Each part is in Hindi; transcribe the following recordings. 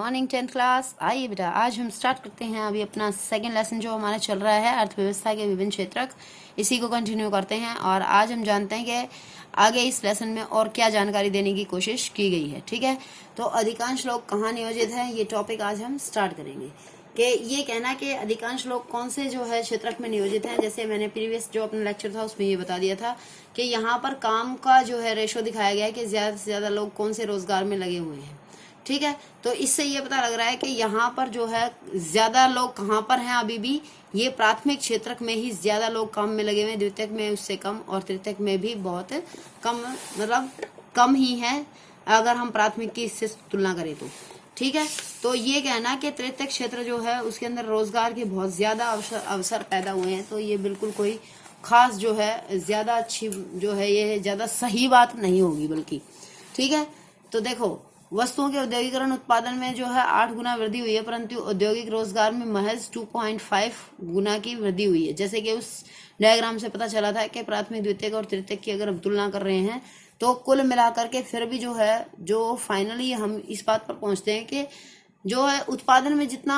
Morning 10th class. आइए बेटा, आज हम स्टार्ट करते हैं अभी अपना सेकंड लेसन जो हमारा चल रहा है अर्थव्यवस्था के विभिन्न क्षेत्रक, इसी को कंटिन्यू करते हैं। और आज हम जानते हैं कि आगे इस लेसन में और क्या जानकारी देने की कोशिश की गई है। ठीक है, तो अधिकांश लोग कहाँ नियोजित हैं, ये टॉपिक आज हम स्टार्ट करेंगे। कि ये कहना कि अधिकांश लोग कौन से जो है क्षेत्रक में नियोजित हैं, जैसे मैंने प्रीवियस जो अपना लेक्चर था उसमें ये बता दिया था कि यहाँ पर काम का जो है रेशो दिखाया गया है कि ज़्यादा से ज़्यादा लोग कौन से रोजगार में लगे हुए हैं। ठीक है, तो इससे ये पता लग रहा है कि यहाँ पर जो है ज्यादा लोग कहाँ पर हैं, अभी भी ये प्राथमिक क्षेत्रक में ही ज्यादा लोग काम में लगे हुए हैं, द्वितीयक में उससे कम और तृतीयक में भी बहुत कम, मतलब कम ही है अगर हम प्राथमिक की इससे तुलना करें तो। ठीक है, तो ये कहना कि तृतीयक क्षेत्र जो है उसके अंदर रोजगार के बहुत ज्यादा अवसर पैदा हुए हैं, तो ये बिल्कुल कोई खास जो है ज्यादा अच्छी जो है ये ज्यादा सही बात नहीं होगी बल्कि। ठीक है, तो देखो वस्तुओं के औद्योगिकरण उत्पादन में जो है 8 गुना वृद्धि हुई है, परंतु औद्योगिक रोजगार में महज 2.5 गुना की वृद्धि हुई है। जैसे कि उस डायग्राम से पता चला था कि प्राथमिक, द्वितीयक और तृतीयक की अगर हम तुलना कर रहे हैं तो कुल मिलाकर के फिर भी जो है जो फाइनली हम इस बात पर पहुंचते हैं कि जो है उत्पादन में जितना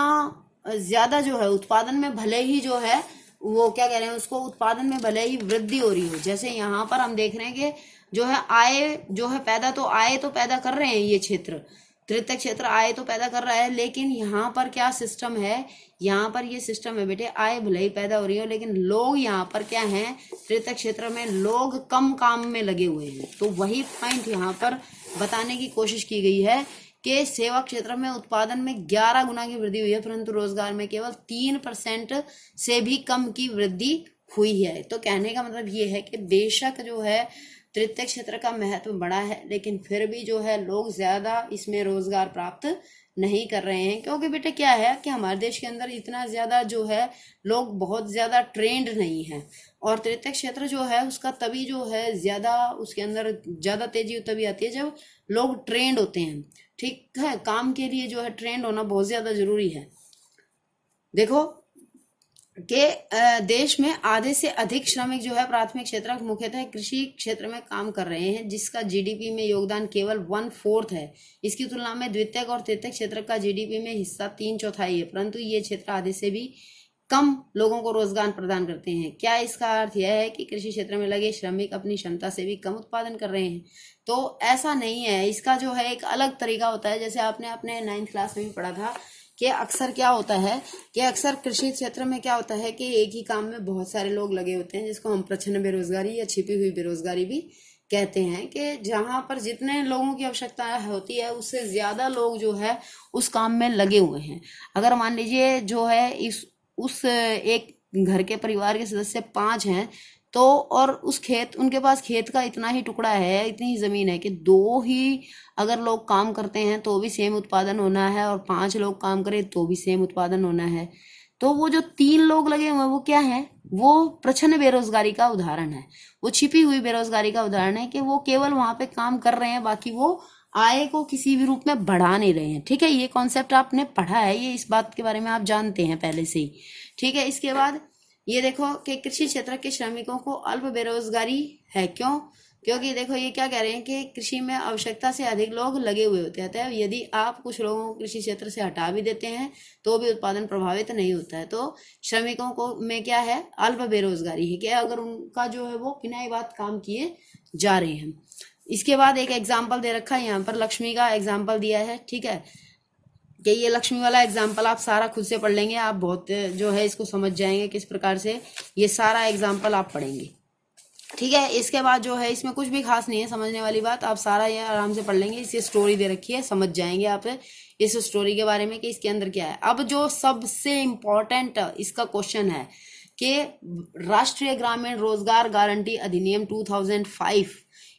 ज्यादा जो है उत्पादन में भले ही जो है वो क्या कह रहे हैं उसको, उत्पादन में भले ही वृद्धि हो रही हो। जैसे यहाँ पर हम देख रहे हैं कि जो है आय जो है आय तो पैदा कर रहे हैं ये क्षेत्र, तृतीयक क्षेत्र आय तो पैदा कर रहा है, लेकिन यहाँ पर क्या सिस्टम है, यहाँ पर ये सिस्टम है बेटे, आय भले ही पैदा हो रही हो लेकिन लोग यहाँ पर क्या हैं, तृतीयक क्षेत्र में लोग कम काम में लगे हुए हैं। तो वही पॉइंट यहाँ पर बताने की कोशिश की गई है कि सेवा क्षेत्र में उत्पादन में 11 गुना की वृद्धि हुई है, परंतु रोजगार में केवल 3% से भी कम की वृद्धि हुई है। तो कहने का मतलब ये है कि बेशक जो है तृतीयक क्षेत्र का महत्व बड़ा है, लेकिन फिर भी जो है लोग ज्यादा इसमें रोजगार प्राप्त नहीं कर रहे हैं, क्योंकि बेटा क्या है कि हमारे देश के अंदर इतना ज्यादा जो है लोग बहुत ज्यादा ट्रेंड नहीं है। और तृतीयक क्षेत्र जो है उसका तभी जो है ज्यादा उसके अंदर ज्यादा तेजी तभी आती है जब लोग ट्रेंड होते हैं। ठीक है, काम के लिए जो है ट्रेंड होना बहुत ज्यादा जरूरी है। देखो कि देश में आधे से अधिक श्रमिक जो है प्राथमिक क्षेत्र मुख्यतः कृषि क्षेत्र में काम कर रहे हैं, जिसका जीडीपी में योगदान केवल 1/4 है। इसकी तुलना में द्वितीयक और तृतीयक क्षेत्र का जीडीपी में हिस्सा 3/4 है, परंतु ये क्षेत्र आधे से भी कम लोगों को रोजगार प्रदान करते हैं। क्या इसका अर्थ यह है कि कृषि क्षेत्र में लगे श्रमिक अपनी क्षमता से भी कम उत्पादन कर रहे हैं? तो ऐसा नहीं है, इसका जो है एक अलग तरीका होता है। जैसे आपने अपने 9th क्लास में भी पढ़ा था कि अक्सर क्या होता है कि अक्सर कृषि क्षेत्र में क्या होता है कि एक ही काम में बहुत सारे लोग लगे होते हैं, जिसको हम प्रच्छन्न बेरोजगारी या छिपी हुई बेरोजगारी भी कहते हैं, कि जहां पर जितने लोगों की आवश्यकता होती है उससे ज्यादा लोग जो है उस काम में लगे हुए हैं। अगर मान लीजिए जो है उस एक घर के परिवार के सदस्य 5 हैं, तो और उनके पास खेत का इतना ही टुकड़ा है, इतनी ही जमीन है कि 2 ही अगर लोग काम करते हैं तो भी सेम उत्पादन होना है, और 5 लोग काम करें तो भी सेम उत्पादन होना है। तो वो जो 3 लोग लगे हुए हैं वो क्या है, वो प्रच्छन्न बेरोजगारी का उदाहरण है, वो छिपी हुई बेरोजगारी का उदाहरण है कि वो केवल वहां पे काम कर रहे हैं, बाकी वो आय को किसी भी रूप में बढ़ा नहीं रहे हैं। ठीक है, ये कॉन्सेप्ट आपने पढ़ा है, ये इस बात के बारे में आप जानते हैं पहले से ही। ठीक है, इसके बाद ये देखो कि कृषि क्षेत्र के श्रमिकों को अल्प बेरोजगारी है। क्यों? क्योंकि देखो ये क्या कह रहे हैं कि कृषि में आवश्यकता से अधिक लोग लगे हुए होते हैं। तो यदि आप कुछ लोगों को कृषि क्षेत्र से हटा भी देते हैं तो भी उत्पादन प्रभावित नहीं होता है। तो श्रमिकों को में क्या है, अल्प बेरोजगारी है कि अगर उनका जो है वो बिना बात काम किए जा रहे हैं। इसके बाद एक एग्जाम्पल दे रखा है यहाँ पर, लक्ष्मी का एग्जाम्पल दिया है। ठीक है, कि ये लक्ष्मी वाला एग्जाम्पल आप सारा खुद से पढ़ लेंगे, आप बहुत जो है इसको समझ जाएंगे किस प्रकार से ये सारा एग्जाम्पल आप पढ़ेंगे। ठीक है, इसके बाद जो है इसमें कुछ भी खास नहीं है समझने वाली बात, आप सारा ये आराम से पढ़ लेंगे। इसे स्टोरी दे रखी है, समझ जाएंगे आप इस स्टोरी के बारे में कि इसके अंदर क्या है। अब जो सबसे इम्पोर्टेंट इसका क्वेश्चन है कि राष्ट्रीय ग्रामीण रोजगार गारंटी अधिनियम 2005,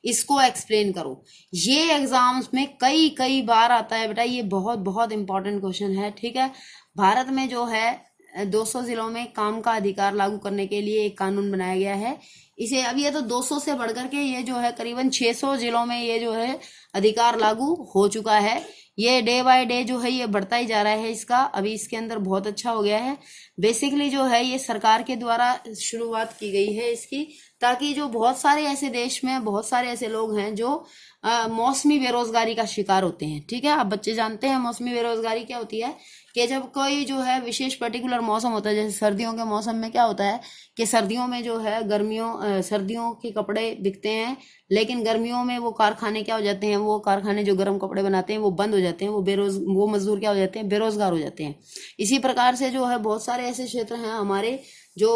इसको एक्सप्लेन करो। ये एग्जाम्स में कई बार आता है बेटा, ये बहुत बहुत इंपॉर्टेंट क्वेश्चन है। ठीक है, भारत में जो है 200 जिलों में काम का अधिकार लागू करने के लिए एक कानून बनाया गया है। इसे अब ये तो 200 से बढ़कर के ये जो है करीबन 600 जिलों में ये जो है अधिकार लागू हो चुका है। ये डे बाय डे जो है ये बढ़ता ही जा रहा है इसका, अभी इसके अंदर बहुत अच्छा हो गया है। बेसिकली जो है ये सरकार के द्वारा शुरुआत की गई है इसकी, ताकि जो बहुत सारे ऐसे देश में बहुत सारे ऐसे लोग हैं जो मौसमी बेरोजगारी का शिकार होते हैं। ठीक है, आप बच्चे जानते हैं मौसमी बेरोजगारी क्या होती है कि जब कोई जो है विशेष पर्टिकुलर मौसम होता है, जैसे सर्दियों के मौसम में क्या होता है कि सर्दियों में जो है सर्दियों के कपड़े बिकते हैं, लेकिन गर्मियों में वो कारखाने क्या हो जाते हैं, वो कारखाने जो गर्म कपड़े बनाते हैं वो बंद हो जाते हैं, वो मजदूर क्या हो जाते हैं, बेरोजगार हो जाते हैं। इसी प्रकार से जो है बहुत सारे ऐसे क्षेत्र हैं हमारे जो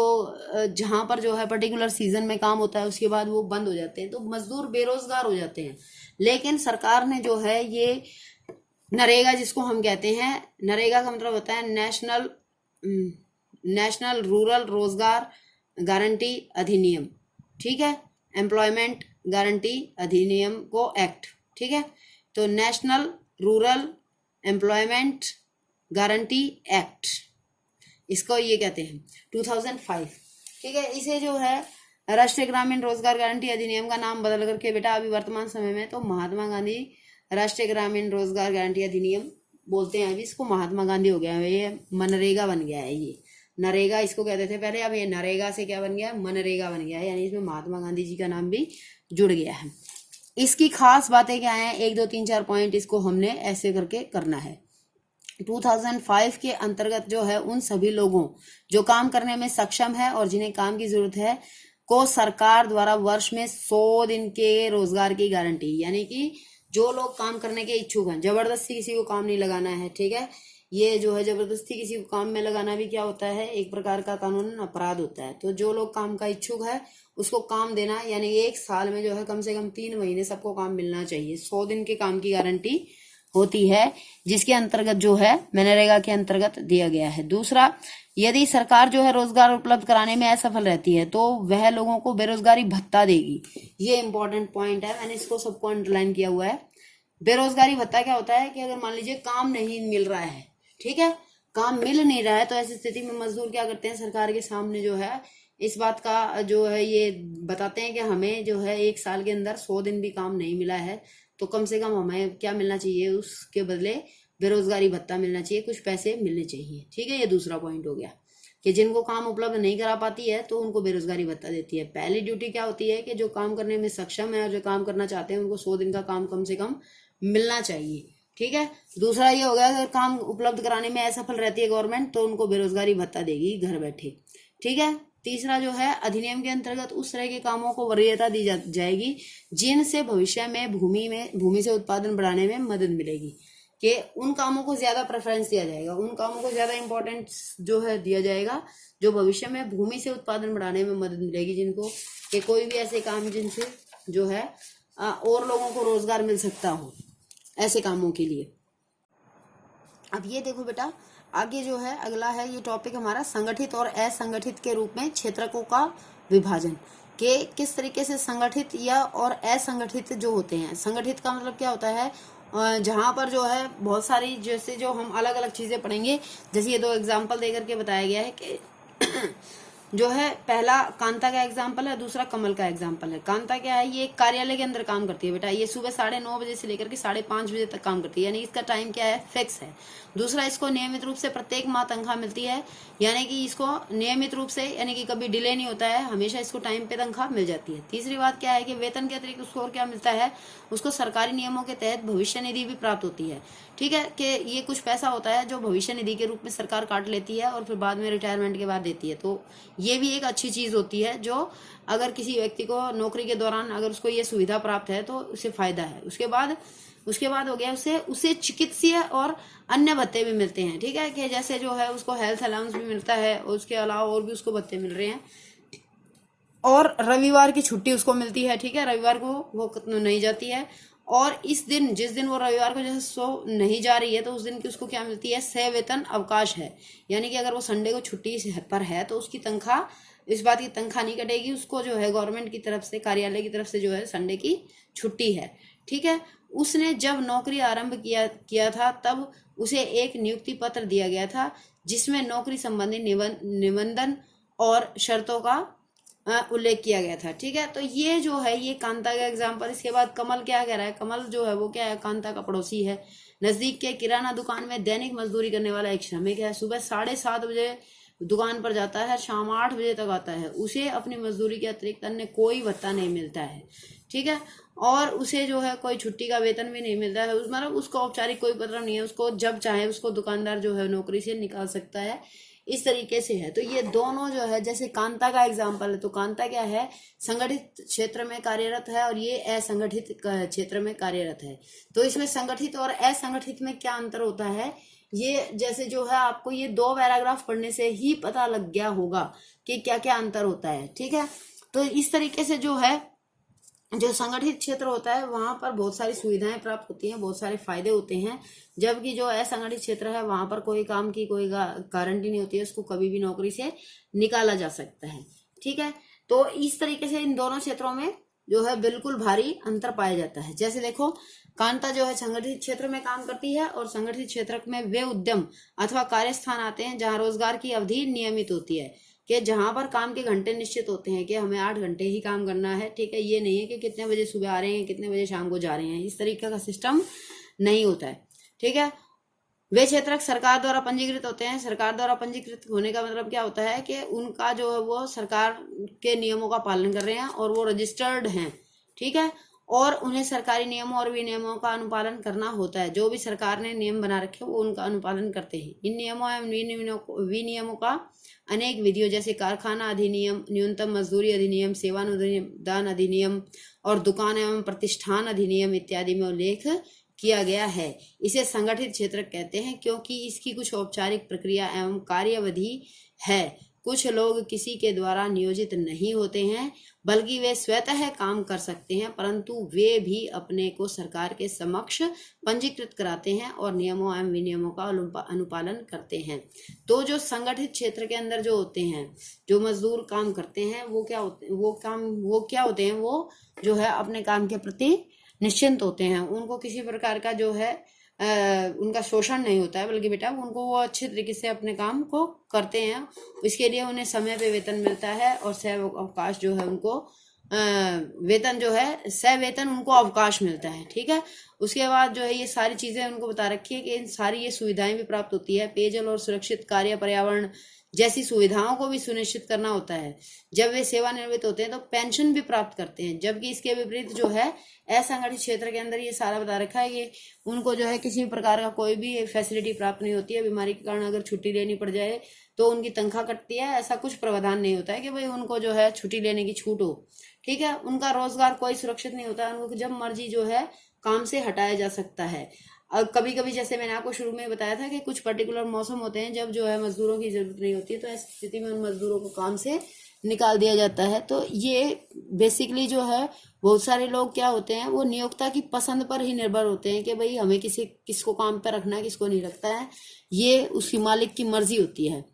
जहाँ पर जो है पर्टिकुलर सीजन में काम होता है, उसके बाद वो बंद हो जाते हैं, तो मजदूर बेरोजगार हो जाते हैं। लेकिन सरकार ने जो है ये नरेगा, जिसको हम कहते हैं, नरेगा का मतलब होता है नेशनल रूरल रोजगार गारंटी अधिनियम। ठीक है, एम्प्लॉयमेंट गारंटी अधिनियम को एक्ट। ठीक है, तो national rural employment guarantee act, इसको ये कहते हैं 2005। ठीक है, इसे जो है राष्ट्रीय ग्रामीण रोजगार गारंटी अधिनियम का नाम बदल करके बेटा अभी वर्तमान समय में तो महात्मा गांधी राष्ट्रीय ग्रामीण रोजगार गारंटी अधिनियम बोलते हैं। अभी इसको महात्मा गांधी हो गया है, ये मनरेगा बन गया है। ये नरेगा इसको कहते थे पहले, अब ये नरेगा से क्या बन गया, मनरेगा बन गया है, यानी इसमें महात्मा गांधी जी का नाम भी जुड़ गया है। इसकी खास बातें क्या हैं, 1 2 3 4 पॉइंट इसको हमने ऐसे करके करना है। 2005 के अंतर्गत जो है उन सभी लोगों जो काम करने में सक्षम है और जिन्हें काम की जरूरत है को सरकार द्वारा वर्ष में 100 दिन के रोजगार की गारंटी, यानी कि जो लोग काम करने के इच्छुक हैं, जबरदस्ती किसी को काम नहीं लगाना है। ठीक है, ये जो है जबरदस्ती किसी को काम में लगाना भी क्या होता है, एक प्रकार का कानून अपराध होता है। तो जो लोग काम का इच्छुक है उसको काम देना, यानी 1 साल में जो है कम से कम 3 महीने सबको काम मिलना चाहिए। 100 दिन के काम की गारंटी होती है, जिसके अंतर्गत जो है मनरेगा के अंतर्गत दिया गया है। दूसरा, यदि सरकार जो है रोजगार उपलब्ध कराने में असफल रहती है तो वह लोगों को बेरोजगारी भत्ता देगी। ये इंपॉर्टेंट पॉइंट है, मैंने इसको सबको अंडरलाइन किया हुआ है। बेरोजगारी भत्ता क्या होता है कि अगर मान लीजिए काम नहीं मिल रहा है, ठीक है, काम मिल नहीं रहा है, तो ऐसी स्थिति में मजदूर क्या करते हैं, सरकार के सामने जो है इस बात का जो है ये बताते हैं कि हमें जो है 1 साल के अंदर 100 दिन भी काम नहीं मिला है, तो कम से कम हमें क्या मिलना चाहिए, उसके बदले बेरोजगारी भत्ता मिलना चाहिए, कुछ पैसे मिलने चाहिए। ठीक है, ये दूसरा पॉइंट हो गया कि जिनको काम उपलब्ध नहीं करा पाती है तो उनको बेरोजगारी भत्ता देती है। पहली ड्यूटी क्या होती है कि जो काम करने में सक्षम है और जो काम करना चाहते हैं उनको 100 दिन का काम कम से कम मिलना चाहिए। ठीक है, दूसरा ये हो गया अगर काम उपलब्ध कराने में असफल रहती है गवर्नमेंट तो उनको बेरोजगारी भत्ता देगी घर बैठे। ठीक है, तीसरा जो है अधिनियम के अंतर्गत उस तरह के कामों को वरीयता दी जाएगी जिनसे भविष्य में भूमि से उत्पादन बढ़ाने में मदद मिलेगी, कि उन कामों को ज्यादा प्रेफरेंस दिया जाएगा, उन कामों को ज्यादा इंपॉर्टेंस जो है दिया जाएगा जो भविष्य में भूमि से उत्पादन बढ़ाने में मदद मिलेगी, जिनको कि कोई भी ऐसे काम जिनसे जो है और लोगों को रोजगार मिल सकता हो, ऐसे कामों के लिए। अब ये देखो बेटा, आगे जो है अगला है ये टॉपिक हमारा संगठित और असंगठित के रूप में क्षेत्रकों का विभाजन, के किस तरीके से संगठित या और असंगठित जो होते हैं। संगठित का मतलब क्या होता है, जहाँ पर जो है बहुत सारी, जैसे जो हम अलग अलग चीजें पढ़ेंगे, जैसे ये 2 एग्जाम्पल देकर के बताया गया है कि जो है पहला कांता का एग्जाम्पल है, दूसरा कमल का एग्जाम्पल है। कांता क्या है, ये एक कार्यालय के अंदर काम करती है बेटा, ये सुबह 9:30 बजे से लेकर के 5:30 बजे तक काम करती है, यानी इसका टाइम क्या है, फिक्स है। दूसरा, इसको नियमित रूप से प्रत्येक माह तनख्वाह मिलती है, यानी कि इसको नियमित रूप से, यानी कि कभी डिले नहीं होता है, हमेशा इसको टाइम पे तनख्वाह मिल जाती है। तीसरी बात क्या है कि वेतन के अतिरिक्त उसको और क्या मिलता है, उसको सरकारी नियमों के तहत भविष्य निधि भी प्राप्त होती है। ठीक है, कि ये कुछ पैसा होता है जो भविष्य निधि के रूप में सरकार काट लेती है और फिर बाद में रिटायरमेंट के बाद देती है, तो ये भी एक अच्छी चीज होती है जो अगर किसी व्यक्ति को नौकरी के दौरान अगर उसको ये सुविधा प्राप्त है तो उसे फायदा है। उसके बाद हो गया उसे चिकित्सीय और अन्य भत्ते भी मिलते हैं। ठीक है, कि जैसे जो है उसको हेल्थ अलाउंस भी मिलता है और उसके अलावा और भी उसको भत्ते मिल रहे हैं, और रविवार की छुट्टी उसको मिलती है। ठीक है, रविवार को वो नहीं जाती है, और इस दिन जिस दिन वो रविवार को जैसे सो नहीं जा रही है तो उस दिन की उसको क्या मिलती है, सह वेतन अवकाश है, यानी कि अगर वो संडे को छुट्टी पर है तो उसकी तनख्वाह, इस बात की तनख्वाह नहीं कटेगी, उसको जो है गवर्नमेंट की तरफ से, कार्यालय की तरफ से जो है संडे की छुट्टी है। ठीक है, उसने जब नौकरी आरंभ किया था तब उसे एक नियुक्ति पत्र दिया गया था जिसमें नौकरी संबंधी निबंधन और शर्तों का उल्लेख किया गया था। ठीक है, तो ये जो है ये कांता का एग्जाम्पल। इसके बाद कमल क्या कह रहा है, कमल जो है वो क्या है, कांता का पड़ोसी है। नजदीक के किराना दुकान में दैनिक मजदूरी करने वाला एक श्रमिक है, सुबह 7:30 बजे दुकान पर जाता है, शाम 8 बजे तक आता है, उसे अपनी मजदूरी के अतिरिक्त अन्य कोई भत्ता नहीं मिलता है, ठीक है। और उसे जो है कोई छुट्टी का वेतन भी नहीं मिलता है, मतलब उसको औपचारिक कोई पत्र नहीं है, उसको जब चाहे उसको दुकानदार जो है नौकरी से निकाल सकता है, इस तरीके से है। तो ये दोनों जो है, जैसे कांता का एग्जाम्पल है, तो कांता क्या है, संगठित क्षेत्र में कार्यरत है और ये असंगठित क्षेत्र में कार्यरत है। तो इसमें संगठित और असंगठित में क्या अंतर होता है, ये जैसे जो है आपको ये 2 पैराग्राफ पढ़ने से ही पता लग गया होगा कि क्या क्या अंतर होता है, ठीक है। तो इस तरीके से जो है, जो संगठित क्षेत्र होता है वहां पर बहुत सारी सुविधाएं प्राप्त होती हैं, बहुत सारे फायदे होते हैं, जबकि जो असंगठित क्षेत्र है वहां पर कोई काम की कोई गारंटी नहीं होती है, उसको कभी भी नौकरी से निकाला जा सकता है, ठीक है। तो इस तरीके से इन दोनों क्षेत्रों में जो है बिल्कुल भारी अंतर पाया जाता है। जैसे देखो, कांता जो है संगठित क्षेत्र में काम करती है और संगठित क्षेत्र में वे उद्यम अथवा कार्यस्थान आते हैं जहां रोजगार की अवधि नियमित होती है, कि जहां पर काम के घंटे निश्चित होते हैं कि हमें 8 घंटे ही काम करना है, ठीक है। ये नहीं है कि कितने बजे सुबह आ रहे हैं, कितने बजे शाम को जा रहे हैं, इस तरीके का सिस्टम नहीं होता है, ठीक है। वे क्षेत्रक सरकार द्वारा पंजीकृत होते हैं। सरकार द्वारा पंजीकृत होने का मतलब क्या होता है कि उनका जो है वो सरकार के नियमों का पालन कर रहे हैं और वो रजिस्टर्ड हैं, ठीक है। और उन्हें सरकारी नियमों और विनियमों का अनुपालन करना होता है, जो भी सरकार ने नियम बना रखे वो उनका अनुपालन करते हैं। इन नियमों एवं विनियमों का अनेक विधियों, जैसे कारखाना अधिनियम, न्यूनतम मजदूरी अधिनियम, सेवानुदान अधिनियम और दुकान एवं प्रतिष्ठान अधिनियम इत्यादि में उल्लेख किया गया है। इसे संगठित क्षेत्र कहते हैं क्योंकि इसकी कुछ औपचारिक प्रक्रिया एवं कार्यावधि है। कुछ लोग किसी के द्वारा नियोजित नहीं होते हैं, बल्कि वे स्वतः काम कर सकते हैं, परंतु वे भी अपने को सरकार के समक्ष पंजीकृत कराते हैं और नियमों एवं विनियमों का अनुपालन करते हैं। तो जो संगठित क्षेत्र के अंदर जो होते हैं, जो मजदूर काम करते हैं, वो क्या होते हैं, वो जो है अपने काम के प्रति निश्चिंत होते हैं। उनको किसी प्रकार का जो है उनका शोषण नहीं होता है, बल्कि बेटा उनको वो अच्छे तरीके से अपने काम को करते हैं। इसके लिए उन्हें समय पे वेतन मिलता है और सह अवकाश जो है उनको वेतन जो है सह वेतन उनको अवकाश मिलता है, ठीक है। उसके बाद जो है ये सारी चीजें उनको बता रखी है कि इन सारी ये सुविधाएं भी प्राप्त होती है। पेयजल और सुरक्षित कार्य, पर्यावरण जैसी सुविधाओं को भी सुनिश्चित करना होता है। जब वे सेवानिवृत्त होते हैं तो पेंशन भी प्राप्त करते हैं, जबकि इसके विपरीत जो है असंगठित क्षेत्र के अंदर ये सारा बता रखा है कि उनको जो है किसी प्रकार का कोई भी फैसिलिटी प्राप्त नहीं होती है। बीमारी के कारण अगर छुट्टी लेनी पड़ जाए तो उनकी तनख्वाह कटती है, ऐसा कुछ प्रावधान नहीं होता है कि भाई उनको जो है छुट्टी लेने की छूट हो, ठीक है। उनका रोजगार कोई सुरक्षित नहीं होता है, उनको जब मर्जी जो है काम से हटाया जा सकता है। और कभी कभी जैसे मैंने आपको शुरू में बताया था कि कुछ पर्टिकुलर मौसम होते हैं जब जो है मजदूरों की जरूरत नहीं होती है, तो ऐसी स्थिति में उन मजदूरों को काम से निकाल दिया जाता है। तो ये बेसिकली जो है बहुत सारे लोग क्या होते हैं, वो नियोक्ता की पसंद पर ही निर्भर होते हैं कि भाई हमें किसको काम पर रखना है, किसको नहीं रखता है, ये उसकी मालिक की मर्जी होती है,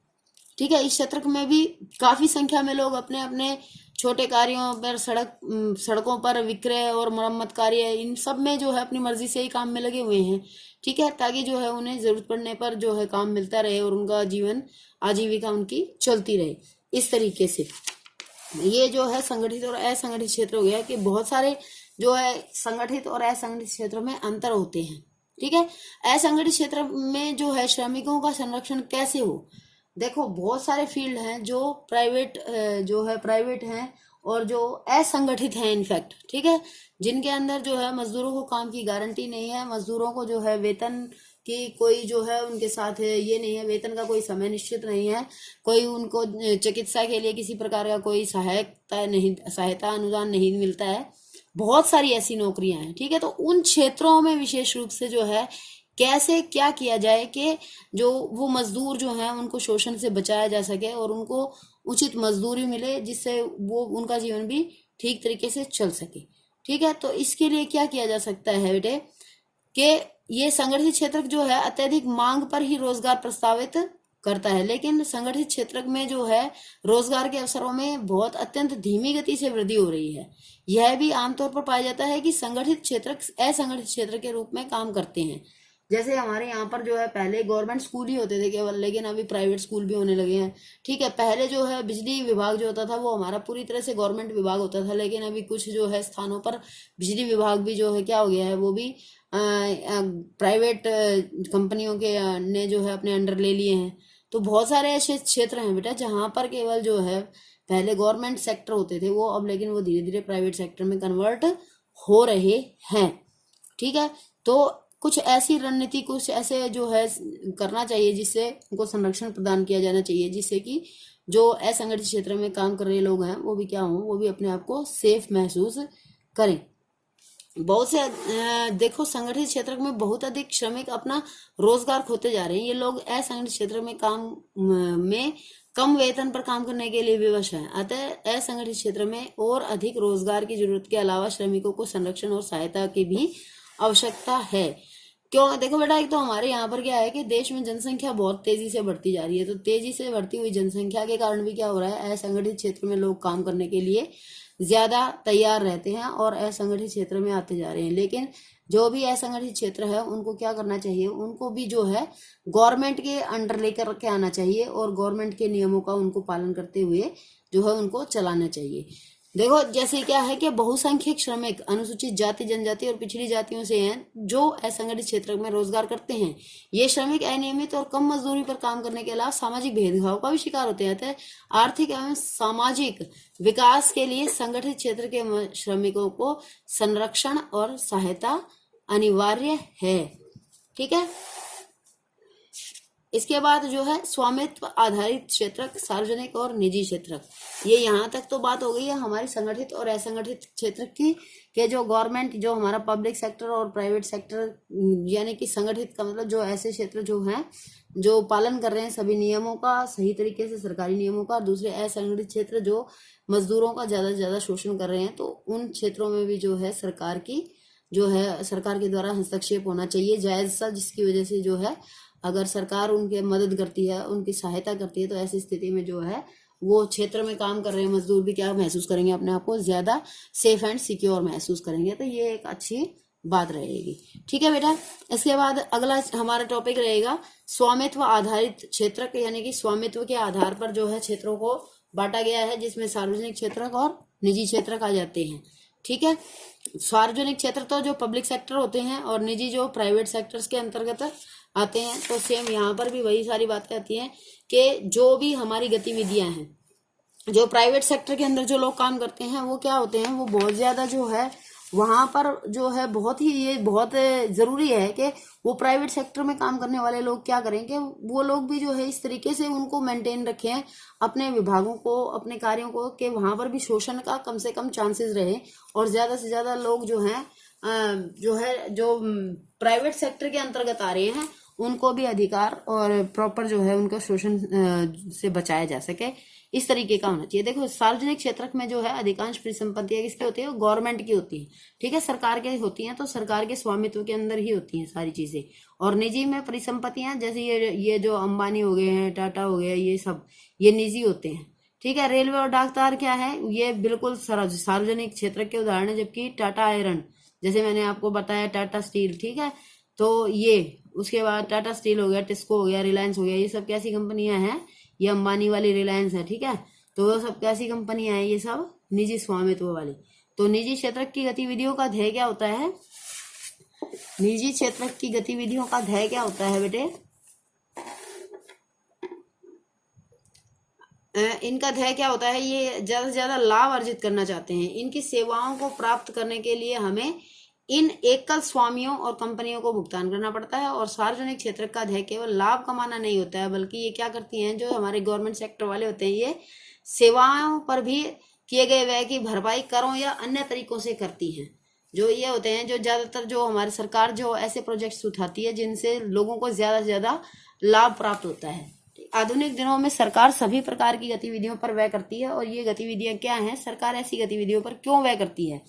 ठीक है। इस क्षेत्र में भी काफी संख्या में लोग अपने अपने छोटे कार्यों पर सड़कों पर विक्रय और मरम्मत कार्य, इन सब में जो है अपनी मर्जी से ही काम में लगे हुए हैं, ठीक है, ताकि जो है उन्हें जरूरत पड़ने पर जो है काम मिलता रहे और उनका जीवन आजीविका उनकी चलती रहे। इस तरीके से ये जो है संगठित और असंगठित क्षेत्र हो गया कि बहुत सारे जो है संगठित और असंगठित क्षेत्र में अंतर होते हैं, ठीक है। असंगठित क्षेत्र में जो है श्रमिकों का संरक्षण कैसे हो, देखो बहुत सारे फील्ड हैं जो प्राइवेट हैं और जो असंगठित हैं इनफैक्ट, ठीक है, जिनके अंदर जो है मजदूरों को काम की गारंटी नहीं है, मजदूरों को जो है वेतन की कोई जो है उनके साथ ये नहीं है, वेतन का कोई समय निश्चित नहीं है, कोई उनको चिकित्सा के लिए किसी प्रकार का कोई सहायता अनुदान नहीं मिलता है। बहुत सारी ऐसी नौकरियां हैं, ठीक है। तो उन क्षेत्रों में विशेष रूप से जो है कैसे क्या किया जाए कि जो वो मजदूर जो हैं उनको शोषण से बचाया जा सके और उनको उचित मजदूरी मिले, जिससे वो उनका जीवन भी ठीक तरीके से चल सके, ठीक है। तो इसके लिए क्या किया जा सकता है बेटे कि ये संगठित क्षेत्र जो है अत्यधिक मांग पर ही रोजगार प्रस्तावित करता है, लेकिन संगठित क्षेत्र में जो है रोजगार के अवसरों में बहुत अत्यंत धीमी गति से वृद्धि हो रही है। यह भी आमतौर पर पाया जाता है कि संगठित क्षेत्र असंगठित क्षेत्र के रूप में काम करते हैं। जैसे हमारे यहाँ पर जो है पहले गवर्नमेंट स्कूल ही होते थे केवल, लेकिन अभी प्राइवेट स्कूल भी होने लगे हैं, ठीक है। पहले जो है बिजली विभाग जो होता था वो हमारा पूरी तरह से गवर्नमेंट विभाग होता था, लेकिन अभी कुछ जो है स्थानों पर बिजली विभाग भी जो है क्या हो गया है, वो भी प्राइवेट कंपनियों के ने जो है अपने अंडर ले लिए हैं, तो बहुत सारे ऐसे क्षेत्र हैं बेटा जहाँ पर केवल जो है पहले गवर्नमेंट सेक्टर होते थे वो अब लेकिन वो धीरे धीरे प्राइवेट सेक्टर में कन्वर्ट हो रहे हैं। ठीक है, तो कुछ ऐसी रणनीति, कुछ ऐसे जो है करना चाहिए जिससे उनको संरक्षण प्रदान किया जाना चाहिए, जिससे कि जो असंगठित क्षेत्र में काम कर रहे लोग हैं वो भी क्या हों, वो भी अपने आप को सेफ महसूस करें। बहुत से देखो संगठित क्षेत्र में बहुत अधिक श्रमिक अपना रोजगार खोते जा रहे हैं। ये लोग असंगठित क्षेत्र में में कम वेतन पर काम करने के लिए विवश हैं। अतः असंगठित क्षेत्र में और अधिक रोजगार की जरूरत के अलावा श्रमिकों को संरक्षण और सहायता की भी आवश्यकता है। क्यों? देखो बेटा, एक तो हमारे यहाँ पर क्या है कि देश में जनसंख्या बहुत तेजी से बढ़ती जा रही है, तो तेजी से बढ़ती हुई जनसंख्या के कारण भी क्या हो रहा है, असंगठित क्षेत्र में लोग काम करने के लिए ज्यादा तैयार रहते हैं और असंगठित क्षेत्र में आते जा रहे हैं। लेकिन जो भी असंगठित क्षेत्र है उनको क्या करना चाहिए, उनको भी जो है गवर्नमेंट के अंडर लेकर के आना चाहिए और गवर्नमेंट के नियमों का उनको पालन करते हुए जो है उनको चलाना चाहिए। देखो जैसे क्या है कि बहुसंख्यक श्रमिक अनुसूचित जाति, जनजाति और पिछड़ी जातियों से हैं जो असंगठित क्षेत्र में रोजगार करते हैं। ये श्रमिक अनियमित और कम मजदूरी पर काम करने के अलावा सामाजिक भेदभाव का भी शिकार होते हैं। अतः आर्थिक एवं सामाजिक विकास के लिए संगठित क्षेत्र के श्रमिकों को संरक्षण और सहायता अनिवार्य है। ठीक है, इसके बाद जो है स्वामित्व आधारित क्षेत्र, सार्वजनिक और निजी क्षेत्र। ये यहाँ तक तो बात हो गई है हमारी संगठित और असंगठित क्षेत्र की, कि जो गवर्नमेंट, जो हमारा पब्लिक सेक्टर और प्राइवेट सेक्टर, यानी कि संगठित का मतलब जो ऐसे क्षेत्र जो हैं जो पालन कर रहे हैं सभी नियमों का सही तरीके से, सरकारी नियमों का। दूसरे असंगठित क्षेत्र जो मजदूरों का ज्यादा से ज्यादा शोषण कर रहे हैं, तो उन क्षेत्रों में भी जो है सरकार की जो है सरकार के द्वारा हस्तक्षेप होना चाहिए जायज सा, जिसकी वजह से जो है अगर सरकार उनके मदद करती है, उनकी सहायता करती है, तो ऐसी स्थिति में जो है वो क्षेत्र में काम कर रहे हैं मजदूर भी क्या महसूस करेंगे, अपने आप को ज्यादा सेफ एंड सिक्योर महसूस करेंगे। तो ये एक अच्छी बात रहेगी। ठीक है बेटा, इसके बाद अगला हमारा टॉपिक रहेगा स्वामित्व आधारित क्षेत्र, यानी कि स्वामित्व के आधार पर जो है क्षेत्रों को बांटा गया है, जिसमें सार्वजनिक क्षेत्र और निजी क्षेत्र आ जाते हैं। ठीक है, सार्वजनिक क्षेत्र तो जो पब्लिक सेक्टर होते हैं और निजी जो प्राइवेट सेक्टर्स के अंतर्गत आते हैं। तो सेम यहाँ पर भी वही सारी बातें आती हैं कि जो भी हमारी गतिविधियां हैं, जो प्राइवेट सेक्टर के अंदर जो लोग काम करते हैं वो क्या होते हैं, वो बहुत ज्यादा जो है वहां पर जो है बहुत ही ये बहुत जरूरी है कि वो प्राइवेट सेक्टर में काम करने वाले लोग क्या करें कि वो लोग भी जो है इस तरीके से उनको मेंटेन रखें अपने विभागों को, अपने कार्यों को, कि वहां पर भी शोषण का कम से कम चांसेस रहे और ज्यादा से ज्यादा लोग जो जो प्राइवेट सेक्टर के अंतर्गत आ रहे हैं उनको भी अधिकार और प्रॉपर जो है उनका शोषण से बचाया जा सके, इस तरीके का होना चाहिए। देखो सार्वजनिक क्षेत्र में जो है अधिकांश परिसंपत्तियां किसकी होती है, गवर्नमेंट की होती है। ठीक है, सरकार की होती हैं, तो सरकार के स्वामित्व के अंदर ही होती हैं सारी चीजें। और निजी में परिसंपत्तियां जैसे ये जो अंबानी हो गए हैं, टाटा हो गया, ये सब ये निजी होते हैं। ठीक है, रेलवे और डाकतार क्या है, ये बिल्कुल सार्वजनिक क्षेत्र के उदाहरण है। जबकि टाटा आयरन, जैसे मैंने आपको बताया, टाटा स्टील, ठीक है, तो ये उसके बाद टाटा स्टील हो गया, टिस्को हो गया, रिलायंस हो गया, ये सब कैसी कंपनियां हैं, ये अंबानी वाली रिलायंस है। ठीक है, तो वो सब कैसी कंपनियां हैं, ये सब निजी स्वामित्व वाली। तो निजी क्षेत्र की गतिविधियों का ध्येय क्या होता है, निजी क्षेत्र की गतिविधियों का ध्येय क्या होता है बेटे, इनका ध्येय क्या होता है, ये ज्यादा से ज्यादा लाभ अर्जित करना चाहते हैं। इनकी सेवाओं को प्राप्त करने के लिए हमें इन एकल स्वामियों और कंपनियों को भुगतान करना पड़ता है। और सार्वजनिक क्षेत्र का ध्येय केवल लाभ कमाना नहीं होता है, बल्कि ये क्या करती हैं, जो हमारे गवर्नमेंट सेक्टर वाले होते हैं, ये सेवाओं पर भी किए गए व्यय की भरपाई करों या अन्य तरीकों से करती हैं। जो ये होते हैं, जो ज्यादातर जो हमारी सरकार जो ऐसे प्रोजेक्ट्स उठाती है जिनसे लोगों को ज्यादा से ज्यादा लाभ प्राप्त होता है। आधुनिक दिनों में सरकार सभी प्रकार की गतिविधियों पर व्यय करती है। और ये गतिविधियां क्या हैं, सरकार ऐसी गतिविधियों पर क्यों व्यय करती है,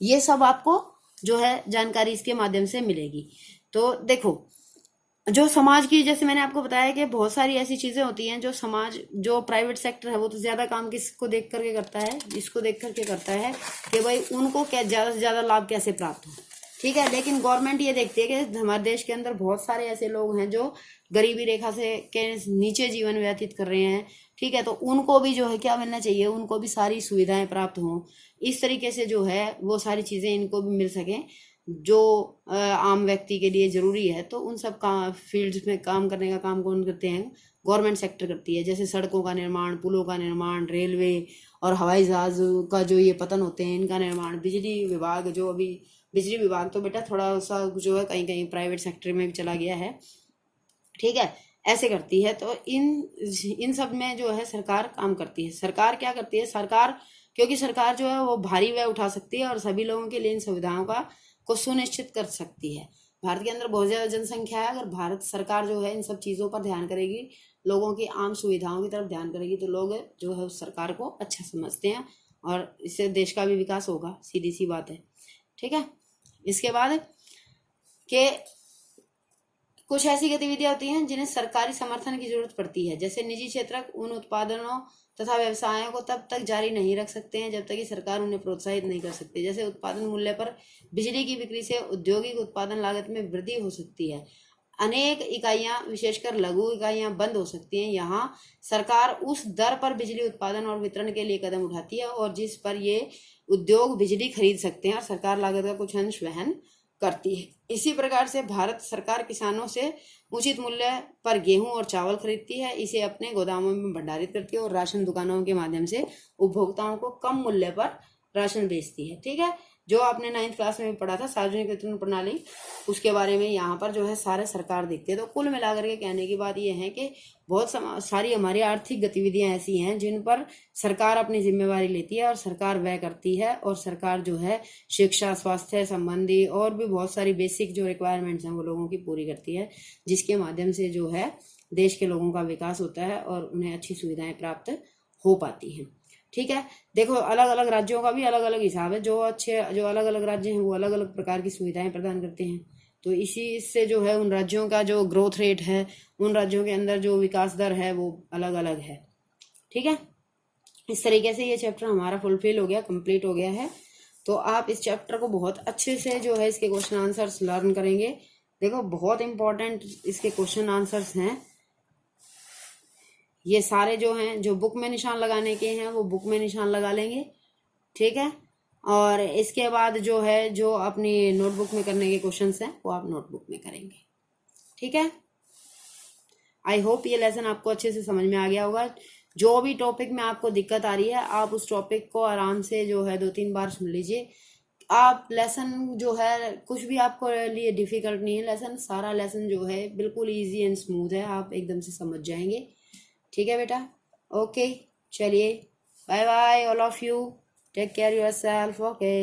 ये सब आपको जो है जानकारी इसके माध्यम से मिलेगी। तो देखो, जो समाज की, जैसे मैंने आपको बताया कि बहुत सारी ऐसी चीजें होती हैं जो समाज, जो प्राइवेट सेक्टर है वो तो ज्यादा काम किसको देख करके करता है, इसको देख करके करता है कि भाई उनको क्या ज्यादा से ज्यादा लाभ कैसे प्राप्त हो। ठीक है, लेकिन गवर्नमेंट ये देखती है कि हमारे देश के अंदर बहुत सारे ऐसे लोग हैं जो गरीबी रेखा से के नीचे जीवन व्यतीत कर रहे हैं। ठीक है, तो उनको भी जो है क्या मिलना चाहिए, उनको भी सारी सुविधाएं प्राप्त हों, इस तरीके से जो है वो सारी चीजें इनको भी मिल सकें जो आम व्यक्ति के लिए जरूरी है। तो उन सब का फील्ड्स में काम करने का काम कौन करते हैं, गवर्नमेंट सेक्टर करती है, जैसे सड़कों का निर्माण, पुलों का निर्माण, रेलवे और हवाई जहाज का जो ये पतन होते हैं इनका निर्माण। बिजली विभाग जो अभी, बिजली विभाग तो बेटा थोड़ा सा जो है कहीं कहीं प्राइवेट सेक्टर में भी चला गया है, ठीक है, ऐसे करती है। तो इन सब में जो है सरकार काम करती है। सरकार क्या करती है, सरकार, क्योंकि सरकार जो है वो भारी व्यय उठा सकती है और सभी लोगों के लिए इन सुविधाओं को सुनिश्चित कर सकती है। भारत के अंदर बहुत ज़्यादा जनसंख्या है, अगर भारत सरकार जो है इन सब चीज़ों पर ध्यान करेगी, लोगों की आम सुविधाओं की तरफ ध्यान करेगी, तो लोग जो है उस सरकार को अच्छा समझते हैं और इससे देश का भी विकास होगा, सीधी सी बात है, ठीक है। इसके बाद के कुछ ऐसी गतिविधियां होती हैं जिन्हें सरकारी समर्थन की जरूरत पड़ती है, जैसे निजी क्षेत्र उन उत्पादनों तथा व्यवसायों को तब तक जारी नहीं रख सकते हैं जब तक कि सरकार उन्हें प्रोत्साहित नहीं कर सकती। जैसे उत्पादन मूल्य पर बिजली की बिक्री से औद्योगिक उत्पादन लागत में वृद्धि हो सकती है, अनेक इकाइयां विशेषकर लघु इकाइयां बंद हो सकती हैं। यहाँ सरकार उस दर पर बिजली उत्पादन और वितरण के लिए कदम उठाती है और जिस पर ये उद्योग बिजली खरीद सकते हैं और सरकार लागत का कुछ अंश वहन करती है। इसी प्रकार से भारत सरकार किसानों से उचित मूल्य पर गेहूं और चावल खरीदती है, इसे अपने गोदामों में भंडारित करती है और राशन दुकानों के माध्यम से उपभोक्ताओं को कम मूल्य पर राशन बेचती है, ठीक है। जो आपने 9th क्लास में भी पढ़ा था सार्वजनिक वितरण प्रणाली, उसके बारे में यहाँ पर जो है सारे सरकार देखती है। तो कुल मिलाकर के कहने की बात यह है कि बहुत सारी हमारी आर्थिक गतिविधियां ऐसी हैं जिन पर सरकार अपनी जिम्मेवारी लेती है और सरकार व्यय करती है, और सरकार जो है शिक्षा, स्वास्थ्य संबंधी और भी बहुत सारी बेसिक जो रिक्वायरमेंट्स हैं वो लोगों की पूरी करती है, जिसके माध्यम से जो है देश के लोगों का विकास होता है और उन्हें अच्छी सुविधाएं प्राप्त हो पाती हैं, ठीक है। देखो अलग अलग राज्यों का भी अलग अलग हिसाब है, जो अलग अलग राज्य हैं वो अलग अलग प्रकार की सुविधाएं प्रदान करते हैं। तो इसी से जो है उन राज्यों का जो ग्रोथ रेट है, उन राज्यों के अंदर जो विकास दर है वो अलग अलग है, ठीक है। इस तरीके से ये चैप्टर हमारा फुलफिल हो गया, कंप्लीट हो गया है। तो आप इस चैप्टर को बहुत अच्छे से जो है इसके क्वेश्चन आंसर्स लर्न करेंगे। देखो बहुत इंपॉर्टेंट इसके क्वेश्चन आंसर्स हैं, ये सारे जो हैं जो बुक में निशान लगाने के हैं वो बुक में निशान लगा लेंगे, ठीक है। और इसके बाद जो है जो अपनी नोटबुक में करने के क्वेश्चंस हैं वो आप नोटबुक में करेंगे, ठीक है। आई होप ये लेसन आपको अच्छे से समझ में आ गया होगा। जो भी टॉपिक में आपको दिक्कत आ रही है आप उस टॉपिक को आराम से जो है 2-3 बार सुन लीजिए। आप लेसन जो है कुछ भी आपको लिए डिफिकल्ट नहीं है, लेसन सारा लेसन जो है बिल्कुल इजी एंड स्मूथ है, आप एकदम से समझ जाएंगे, ठीक है बेटा। ओके चलिए, bye bye all of you, take care yourself, okay.